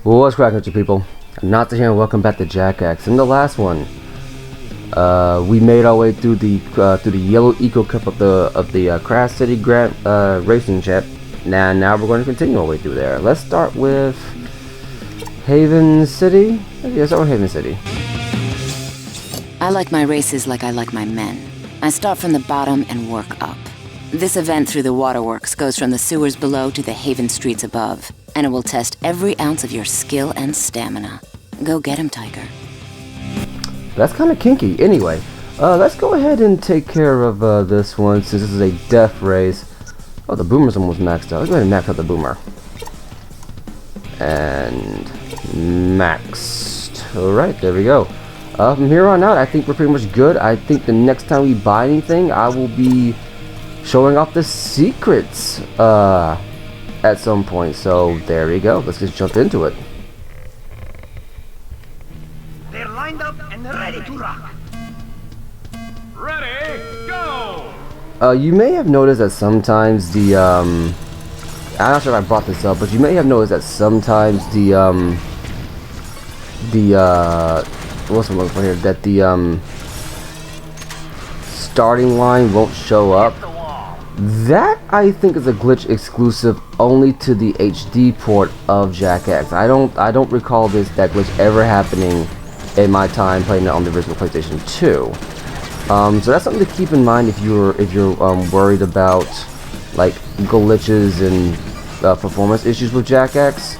Well, what's cracking with you people? Not here, and welcome back to Jackass. In the last one, we made our way through the yellow eco cup of the Crash City Grand Racing Champ. Now we're going to continue our way through there. Let's start with Haven City. Yes, or Haven City. I like my races like I like my men. I start from the bottom and work up. This event through the waterworks goes from the sewers below to the Haven streets above, and it will test every ounce of your skill and stamina. Go get him, Tiger. That's kind of kinky. Anyway, let's go ahead and take care of this one since this is a death race. Oh, the boomer's almost maxed out. Let's go ahead and max out the boomer. And maxed. Alright, there we go. From here on out, I think we're pretty much good. I think the next time we buy anything, I will be showing off the secrets at some point. So there we go. Let's just jump into it. They're lined up and ready to rock. Ready, go! You may have noticed that sometimes the I'm not sure if I brought this up, but you may have noticed that sometimes what's the one here? That the starting line won't show up. That I think is a glitch exclusive only to the HD port of Jackass. I don't recall that glitch ever happening in my time playing it on the original PlayStation 2. So that's something to keep in mind if you're worried about like glitches and performance issues with Jackass.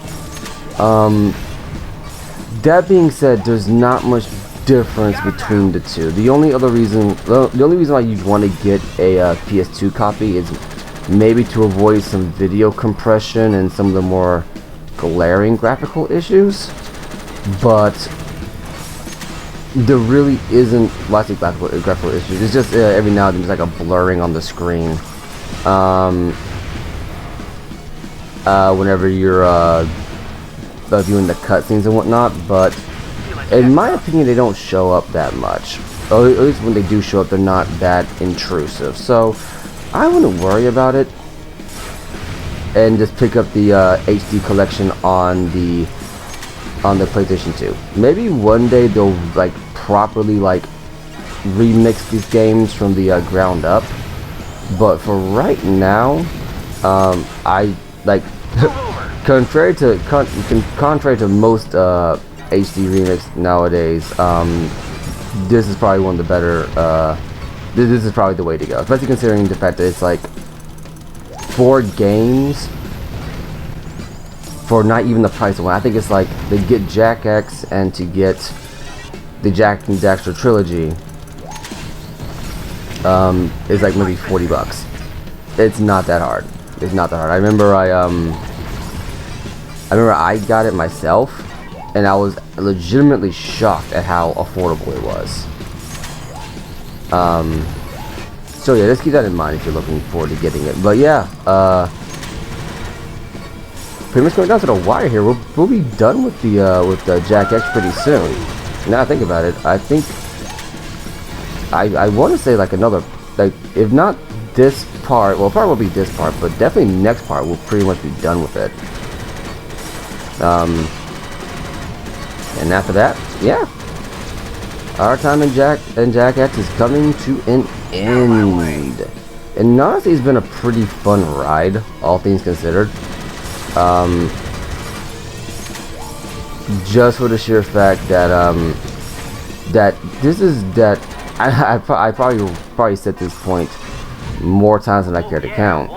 That being said, there's not much difference between the two. The only reason why you'd want to get a PS2 copy is maybe to avoid some video compression and some of the more glaring graphical issues, but there really isn't lots of graphical issues. It's just every now and then there's like a blurring on the screen whenever you're viewing the cutscenes and whatnot, but in my opinion they don't show up that much. Or at least when they do show up, they're not that intrusive, so I wouldn't worry about it and just pick up the HD collection on the PlayStation 2. Maybe one day they'll like properly like remix these games from the ground up, but for right now, I like contrary to most HD remakes nowadays, this is probably one of the better. This is probably the way to go, especially considering the fact that it's like 4 games for not even the price of one. I think it's like to get Jackass and to get the Jak and Daxter trilogy is like maybe $40. It's not that hard. It's not that hard. I remember I got it myself, and I was legitimately shocked at how affordable it was. So yeah, just keep that in mind if you're looking forward to getting it. But yeah, pretty much going down to the wire here. We'll be done with the Jackass pretty soon. Now I think about it, I think I want to say like another, like if not this part, well, probably won't be this part, but definitely next part we'll pretty much be done with it. And after that, yeah, our time in Jackass is coming to an end. And honestly, it's been a pretty fun ride, all things considered. Just for the sheer fact that I probably said this point more times than I care to count.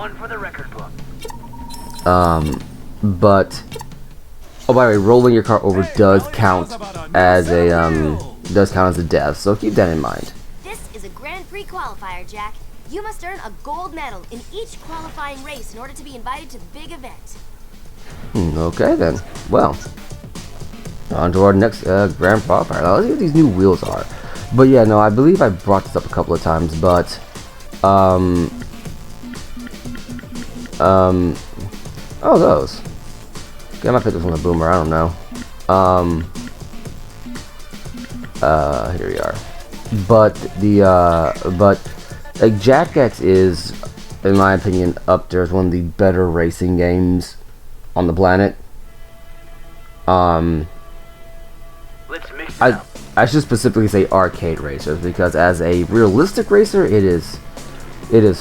But oh, by the way, rolling your car over does count as a death, so keep that in mind. This is a Grand Prix qualifier, Jack. You must earn a gold medal in each qualifying race in order to be invited to the big event. Okay then. Well, on to our next Grand Qualifier. Now, let's see what these new wheels are. But yeah, no, I believe I brought this up a couple of times, but oh, those. Okay, I might pick this one a boomer, I don't know. Here we are. But like Jackass is, in my opinion, up there as one of the better racing games on the planet. Let's mix it up. I should specifically say arcade racers, because as a realistic racer, it is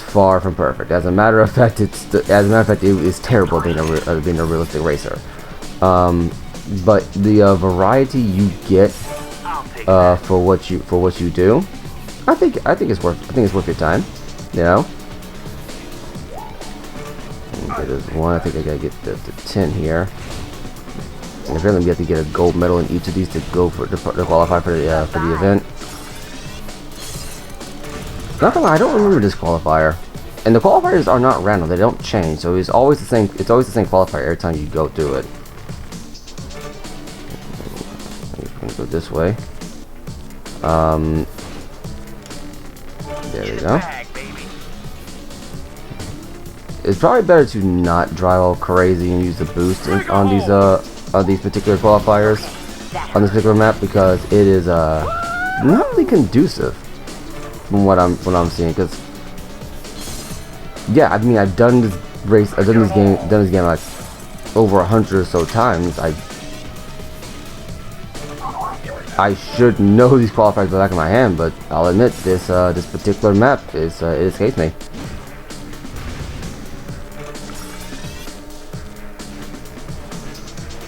far from perfect. As a matter of fact, it is terrible being a realistic racer. But the variety you get for what you do, I think it's worth your time. You know. Okay, there's one. I think I gotta get the 10 here. And apparently, we have to get a gold medal in each of these to qualify for the event. Not gonna lie, I don't remember this qualifier, and the qualifiers are not random; they don't change. So it's always the same. It's always the same qualifier every time you go through it. I'm gonna go this way. There we go. It's probably better to not drive all crazy and use the boost on these particular qualifiers on this particular map, because it is not really conducive from what I'm seeing. Because yeah, I mean, I've done this game like over 100 or so times. I should know these qualifiers the back of my hand, but I'll admit this particular map it escapes me.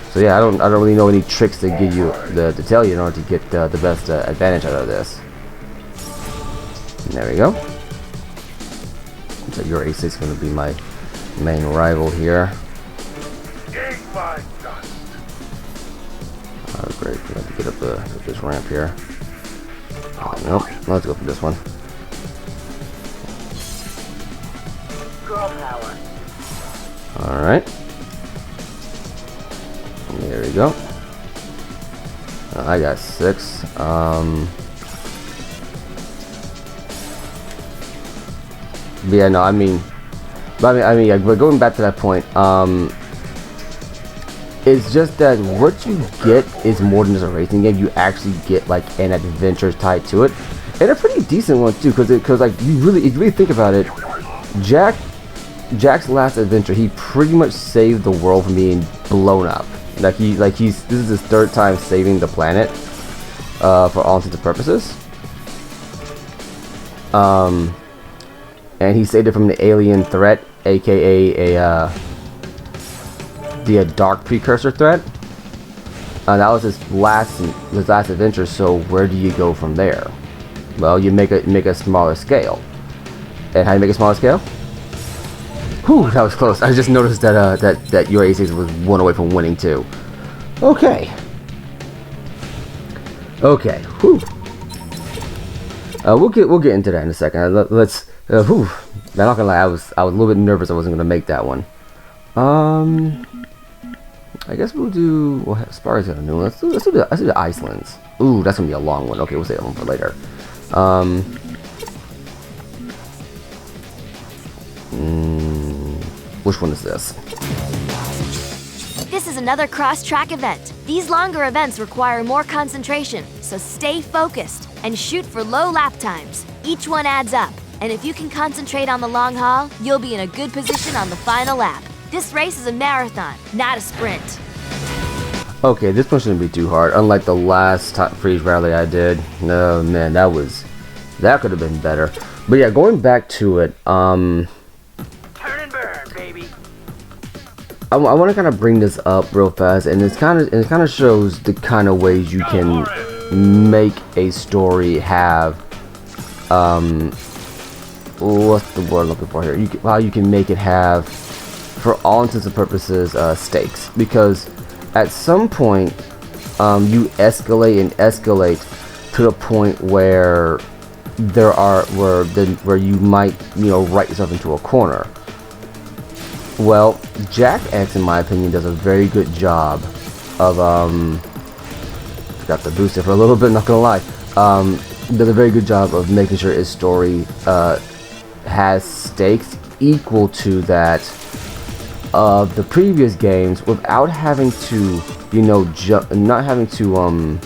So yeah, I don't really know any tricks to give you to tell you in order to get the best advantage out of this. And there we go. So your A6 is going to be my main rival here. Oh great, we have to get up this ramp here. Oh, nope, let's go for this one. All right. There we go. I got 6. But yeah, no, I mean, yeah, but going back to that point, it's just that what you get is more than just a racing game. You actually get like an adventure tied to it, and a pretty decent one too. Because like if you really think about it, Jack's last adventure, he pretty much saved the world from being blown up. This is his 3rd time saving the planet, for all intents and purposes. And he saved it from the alien threat, aka the dark precursor threat. That was his last adventure. So where do you go from there? Well, you make a smaller scale. And how do you make a smaller scale? Whew, that was close. I just noticed that your A6 was 1 away from winning too. Okay. Whew. We'll get into that in a second. Let's. Whew. I'm not gonna lie. I was a little bit nervous. I wasn't gonna make that one. I guess we'll do. Well, Spar's got a new one. Let's do the Icelands. Ooh, that's gonna be a long one. Okay, we'll save that one for later. Which one is this? This is another cross-track event. These longer events require more concentration, so stay focused and shoot for low lap times. Each one adds up, and if you can concentrate on the long haul, you'll be in a good position on the final lap. This race is a marathon, not a sprint. Okay, this one shouldn't be too hard. Unlike the last freeze rally I did. No, man, that could have been better. But yeah, going back to it, Turn and burn, baby. I want to kind of bring this up real fast, and it kind of shows the kind of ways you can make a story have what's the word I'm looking for here? How you can make it have, for all intents and purposes, stakes. Because at some point, you escalate to the point where where you might, write yourself into a corner. Well, Jack X, in my opinion, does a very good job of got the booster for a little bit, not gonna lie. Does a very good job of making sure his story has stakes equal to that of the previous games, without having to, not having to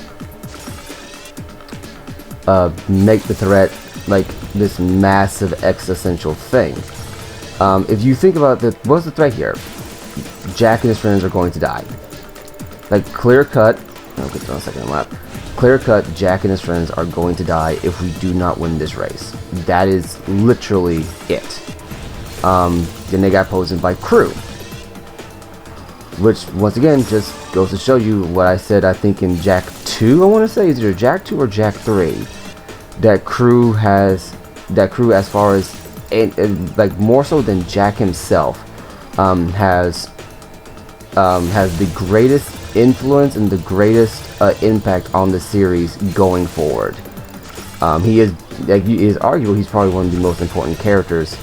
make the threat like this massive existential thing. If you think about what's the threat here? Jack and his friends are going to die. like clear cut. I'll get to on second lap. Clear cut. Jack and his friends are going to die if we do not win this race. That is literally it. Then they got posted by Crew, which once again just goes to show you what I said. I think in Jack 2, I want to say, is either Jack 2 or Jack 3, that Crew as far as like more so than Jack himself, has the greatest influence and the greatest impact on the series going forward. He is arguable he's probably one of the most important characters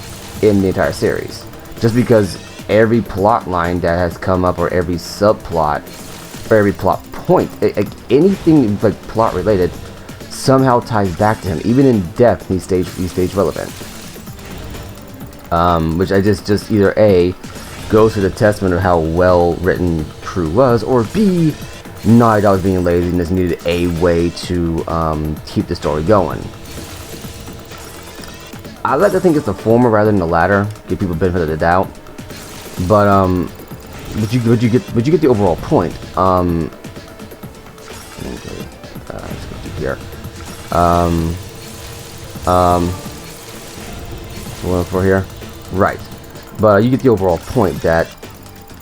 in the entire series, just because every plot line that has come up, or every subplot, or every plot point, anything like plot related, somehow ties back to him. Even in depth, he stays relevant. Which I just either A, goes to the testament of how well written Crew was, or B, Naughty Dog being lazy and just needed a way to keep the story going. I like to think it's the former rather than the latter, give people benefit of the doubt. But you get the overall point. Okay, let's go through here. What for here? Right. But you get the overall point that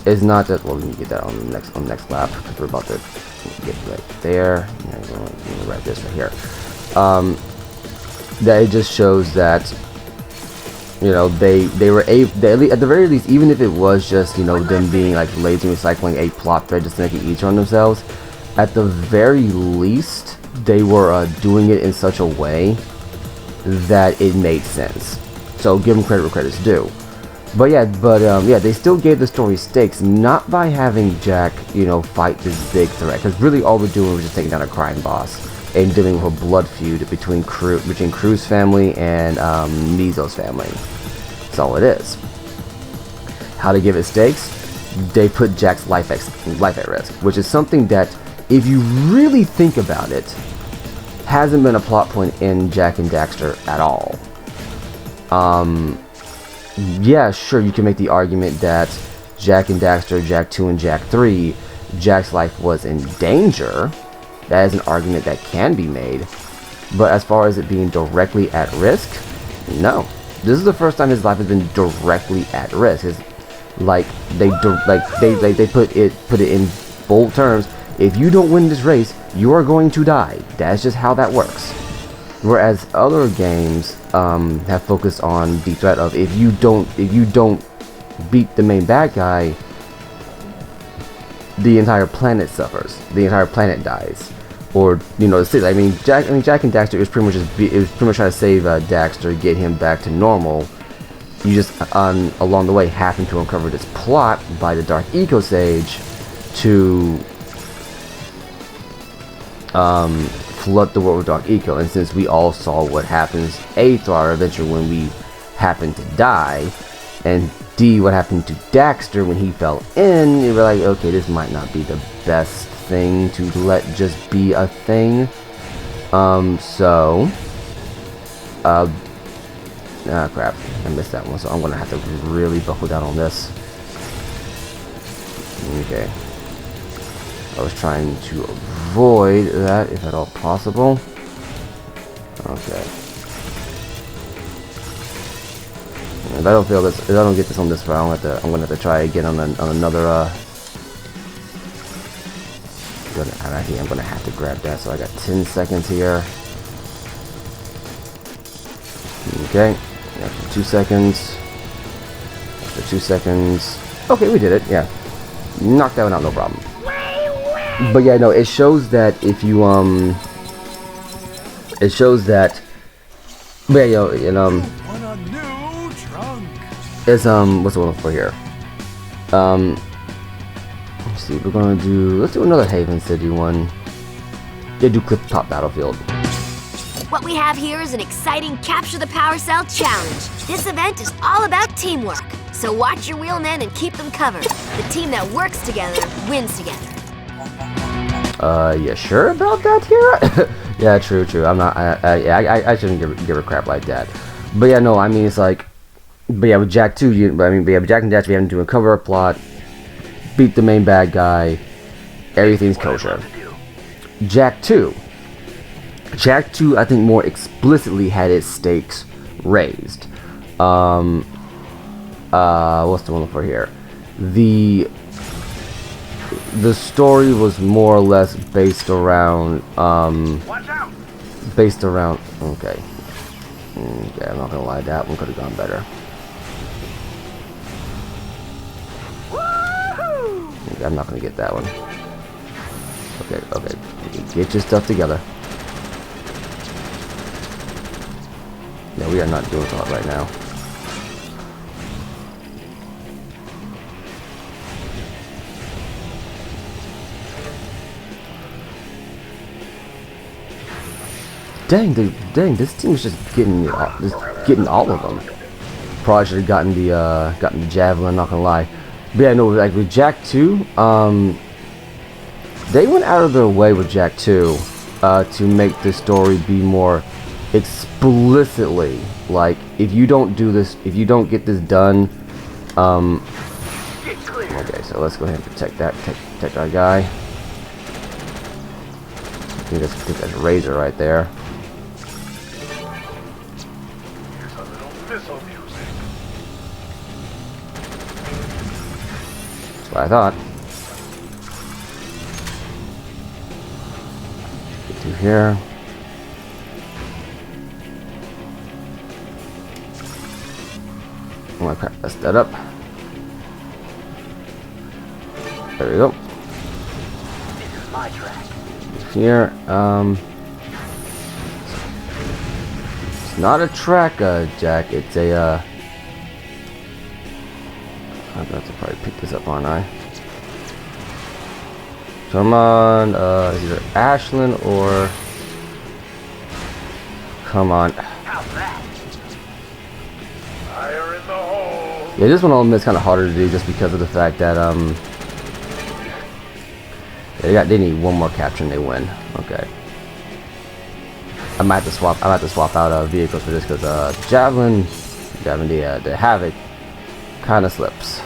is not that. Well, let me get that on the next lap, because we're about to get right there. Yeah, we're going to write this right here. That it just shows that, you know, they were at the very least, even if it was just, you know, them being like lazy recycling a plot thread just to make it easier on themselves, at the very least they were doing it in such a way that it made sense. So give them credit where credit's due. But yeah, they still gave the story stakes, not by having Jack, you know, fight this big threat, because really all we're doing was just taking down a crime boss and dealing with a blood feud between Crew's family and Mizo's family. That's all it is. How to give it stakes? They put Jack's life at risk, which is something that, if you really think about it, hasn't been a plot point in Jack and Daxter at all. Yeah, sure, you can make the argument that Jack and Daxter, Jack 2 and Jack 3, Jack's life was in danger. That is an argument that can be made. But as far as it being directly at risk, no. This is the first time his life has been directly at risk. It's like they put it in bold terms. If you don't win this race, you are going to die. That's just how that works. Whereas other games have focused on the threat of if you don't beat the main bad guy, the entire planet suffers. The entire planet dies, or you know, the city. I mean, Jack and Daxter is pretty much trying to save Daxter, get him back to normal. You just along the way happen to uncover this plot by the Dark Eco Sage to flood the world with Dark Eco. And since we all saw what happens, A, through our adventure when we happened to die, and D, what happened to Daxter when he fell in, you were like, okay, this might not be the best thing to let just be a thing. Crap, I missed that one, so I'm gonna have to really buckle down on this. Okay. I was trying to avoid that, if at all possible. Okay. If I don't feel this, if I don't get this on this round, I'm gonna have to try again on another. I'm gonna have to grab that. So I got 10 seconds here. Okay. After 2 seconds. After 2 seconds. Okay, we did it. Yeah. Knocked that one out, no problem. But yeah, no, it shows that if you it shows that. But yeah, it's what's the one for here? Let's see, let's do another Haven City one. Yeah, do Clip Top Battlefield. What we have here is an exciting Capture the Power Cell challenge. This event is all about teamwork, so watch your wheelmen and keep them covered. The team that works together wins together. You sure about that here? Yeah, true. I'm not, I shouldn't give a crap like that. But yeah, no, I mean, it's like, but yeah, with Jack 2, with Jack and Daxter, we having to uncover a plot, beat the main bad guy, everything's kosher. Jack 2. Jack 2, I think, more explicitly had its stakes raised. What's the one for here? The story was more or less based around, okay, I'm not gonna lie, that one could have gone better. Okay, I'm not gonna get that one. Okay, get your stuff together. No, we are not doing so hot right now. Dang, this team is just getting all of them. Probably should have gotten the javelin, not gonna lie. But yeah, no, like with Jack 2, they went out of their way with Jack 2 to make the story be more explicitly like, if you don't do this, if you don't get this done, okay, so let's go ahead and protect our guy. I think that's a razor right there. That's what I thought. Get through here. I'm gonna crap that up. There we go. This is my track. Here, it's not a track, Jack. It's a, I'm about to probably pick this up, aren't I? Come on, it's either Ashland or... Come on. How's that? Fire in the hole. Yeah, this one I'll admit is kind of harder to do just because of the fact that, they need one more capture and they win. Okay. I might have to swap out vehicles for this because Javelin, the Havoc kind of slips.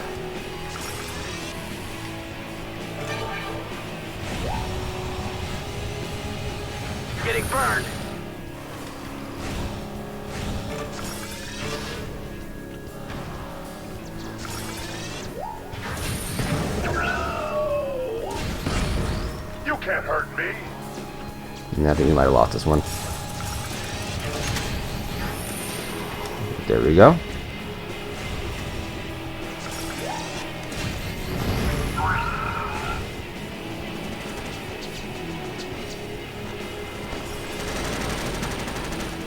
Getting burned. You can't hurt me. I think we might have lost this one. There we go.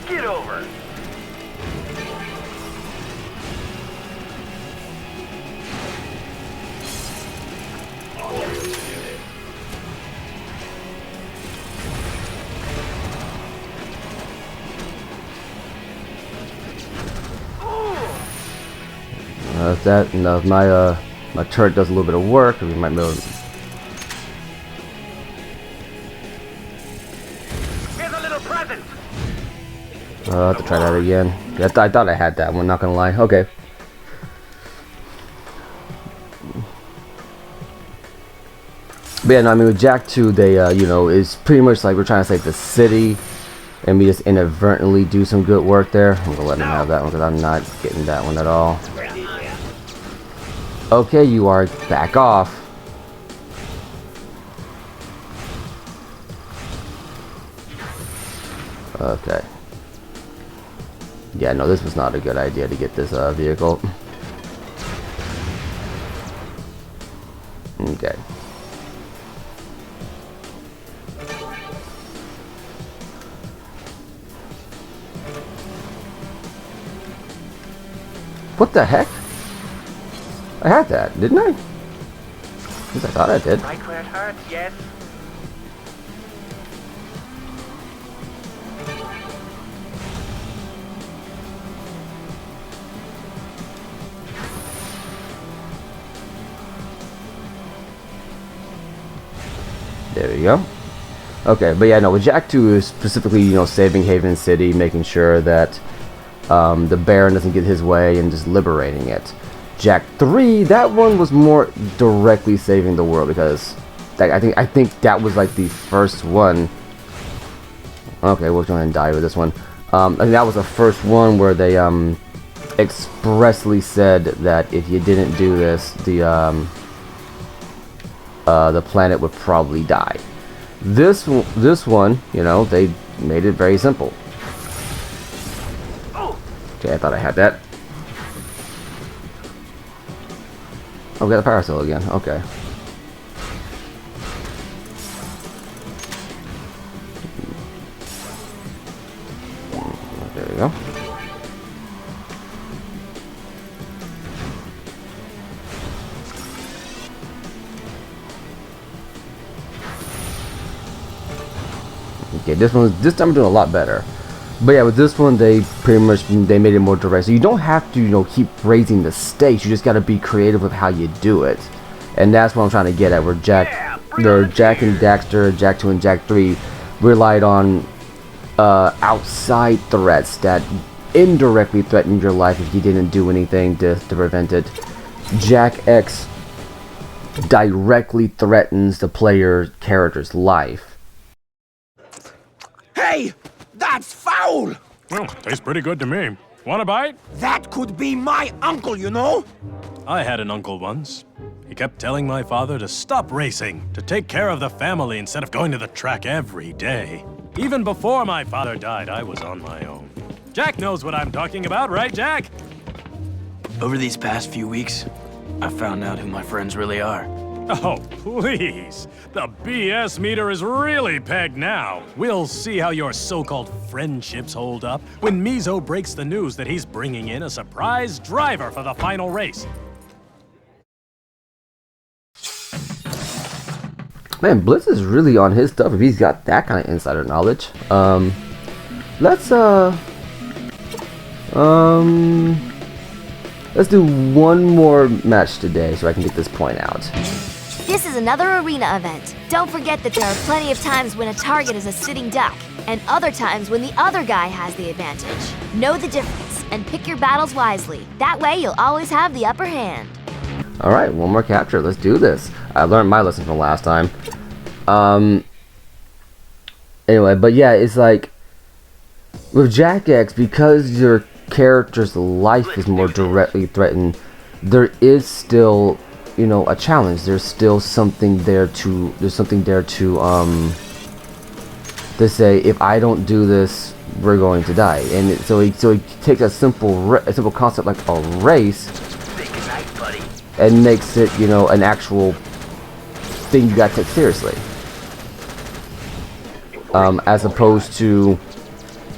Get over. If that, and if my turret does a little bit of work, we might be able to... Here's a little present. I'll have to try that again. I thought I had that one, not gonna lie. Okay. But yeah, no, I mean with Jack 2, they, you know, is pretty much like we're trying to save the city, and we just inadvertently do some good work there. I'm gonna let him have that one because I'm not getting that one at all. Okay, you are. Back off. Okay. Yeah, no, this was not a good idea to get this vehicle. Okay. What the heck? I had that, didn't I? At least I thought I did. Right where it hurts, yes. There we go. Okay, but yeah, no, with Jack 2 is specifically, you know, saving Haven City, making sure that the Baron doesn't get his way, and just liberating it. Jack 3, that one was more directly saving the world because Like, I think that was like the first one. Okay, we'll go ahead and die with this one. I think that was the first one where they expressly said that if you didn't do this, the planet would probably die. This one, you know, they made it very simple. Okay, I thought I had that. Oh, we got a power cell again. Okay. There we go. Okay, this time I'm doing a lot better. But yeah, with this one, they made it more direct. So you don't have to, you know, keep raising the stakes. You just got to be creative with how you do it, and that's what I'm trying to get at. Where Jack and Daxter, Jak 2 and Jak 3 relied on outside threats that indirectly threatened your life if you didn't do anything to prevent it. Jak X directly threatens the player character's life. Hey! That's foul! Well, tastes pretty good to me. Want a bite? That could be my uncle, you know? I had an uncle once. He kept telling my father to stop racing, to take care of the family instead of going to the track every day. Even before my father died, I was on my own. Jack knows what I'm talking about, right, Jack? Over these past few weeks, I found out who my friends really are. Oh, please. The BS meter is really pegged now. We'll see how your so-called friendships hold up when Mizo breaks the news that he's bringing in a surprise driver for the final race. Man, Blitz is really on his stuff if he's got that kind of insider knowledge. Let's do one more match today so I can get this point out. This is another arena event. Don't forget that there are plenty of times when a target is a sitting duck, and other times when the other guy has the advantage. Know the difference, and pick your battles wisely. That way you'll always have the upper hand. Alright, one more capture. Let's do this. I learned my lesson from last time. Anyway, but yeah, it's like with Jak X, because your character's life is more directly threatened, there is still, you know, a challenge. There's still something there to say, if I don't do this, we're going to die. And so he takes a simple concept like a race and makes it, you know, an actual thing you gotta take seriously. As opposed to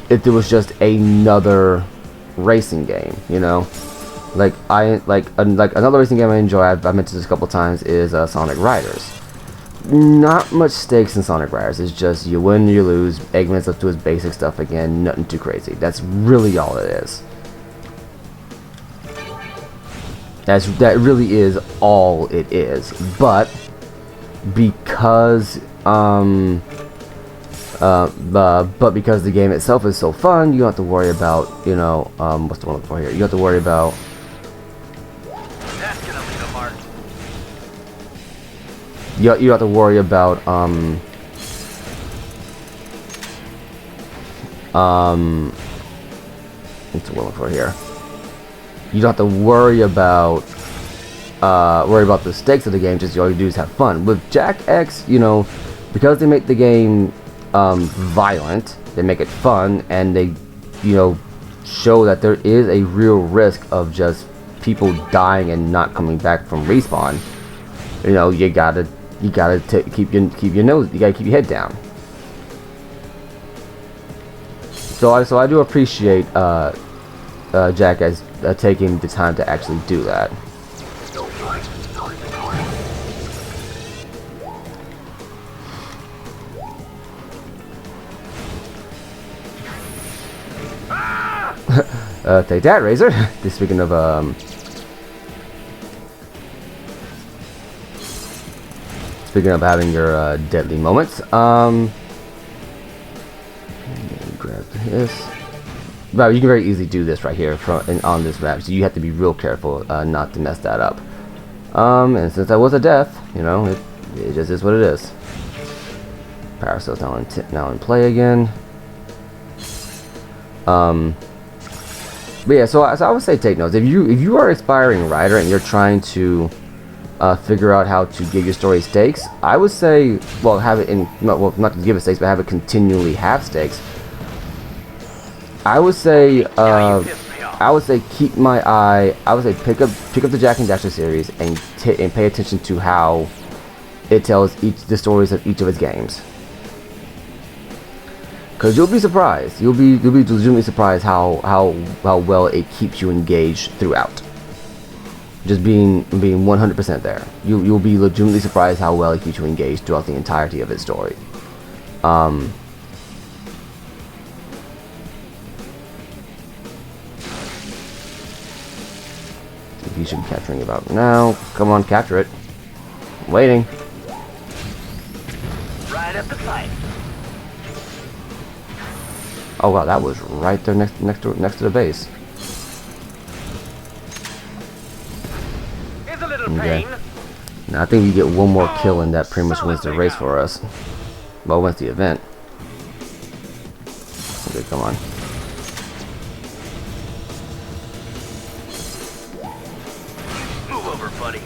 if there was just another racing game, you know. Like another racing game I enjoy, I've mentioned this a couple times, is Sonic Riders. Not much stakes in Sonic Riders. It's just you win, you lose. Eggman's up to his basic stuff again. Nothing too crazy. That's really all it is. That really is all it is. But because because the game itself is so fun, you don't have to worry about, you know, what's the one for here? You don't have to worry about. That's gonna leave a mark. You don't have to worry about what's the one for here? You don't have to worry about the stakes of the game. Just all you do is have fun. With Jak X, you know, because they make the game violent, they make it fun, and they, you know, show that there is a real risk of just people dying and not coming back from respawn. You know, you gotta keep your head down. So I do appreciate Jak as taking the time to actually do that. Take that, Razor. Speaking of having your deadly moments, grab this. Well, you can very easily do this right here on this map, so you have to be real careful not to mess that up. And since I was a death, you know, It just is what it is. Power cells now in play again. But yeah, so I would say take notes. If you are an aspiring writer and you're trying to figure out how to give your story stakes, I would say, well, have it in not to give it stakes, but have it continually have stakes. I would say keep my eye. I would say pick up the Jack and Daxter series and pay attention to how it tells the stories of each of its games. Because you'll be surprised. You'll be legitimately surprised how well it keeps you engaged throughout. Just being 100% there. You'll be legitimately surprised how well it keeps you engaged throughout the entirety of its story. You should be capturing it about now. Come on, capture it. I'm waiting. Right up the pipe. Oh wow, that was right there next to the base. Here's a little Okay. pain. Now I think you get one more kill and that pretty much wins the race for us. Well, wins the event. Okay, come on. Move over, buddy.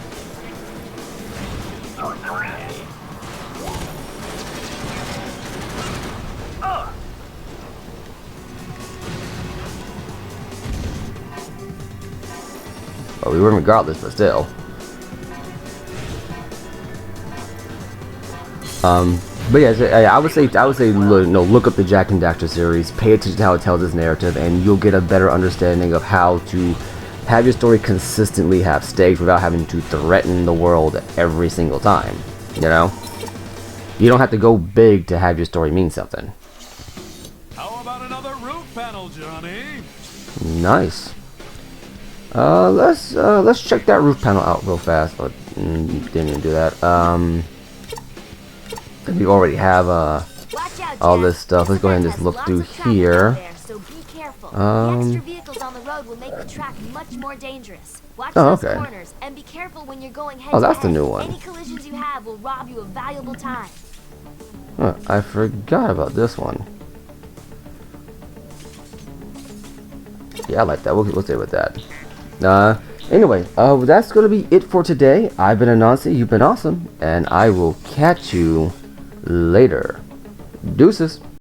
Well, we win regardless, but still. But yeah, I would say look up the Jack and Daxter series, pay attention to how it tells its narrative, and you'll get a better understanding of how to have your story consistently have stakes without having to threaten the world every single time. You know, you don't have to go big to have your story mean something. How about another roof panel, Johnny? Nice. Let's check that roof panel out real fast. Oh, didn't even do that. We already have Watch out, all Jack. this stuff. Let's go ahead and just Has look lots through of traffic here. out there, so be careful. The extra vehicles on the road will make the track much more dangerous. Watch Oh, those okay. corners and be careful when you're going head Oh, to that's the head. new one. Any collisions you have will rob you of valuable time. Huh, I forgot about this one. Yeah, I like that. We'll stay with that. Anyway, that's gonna be it for today. I've been Anansi, you've been awesome, and I will catch you later. Deuces.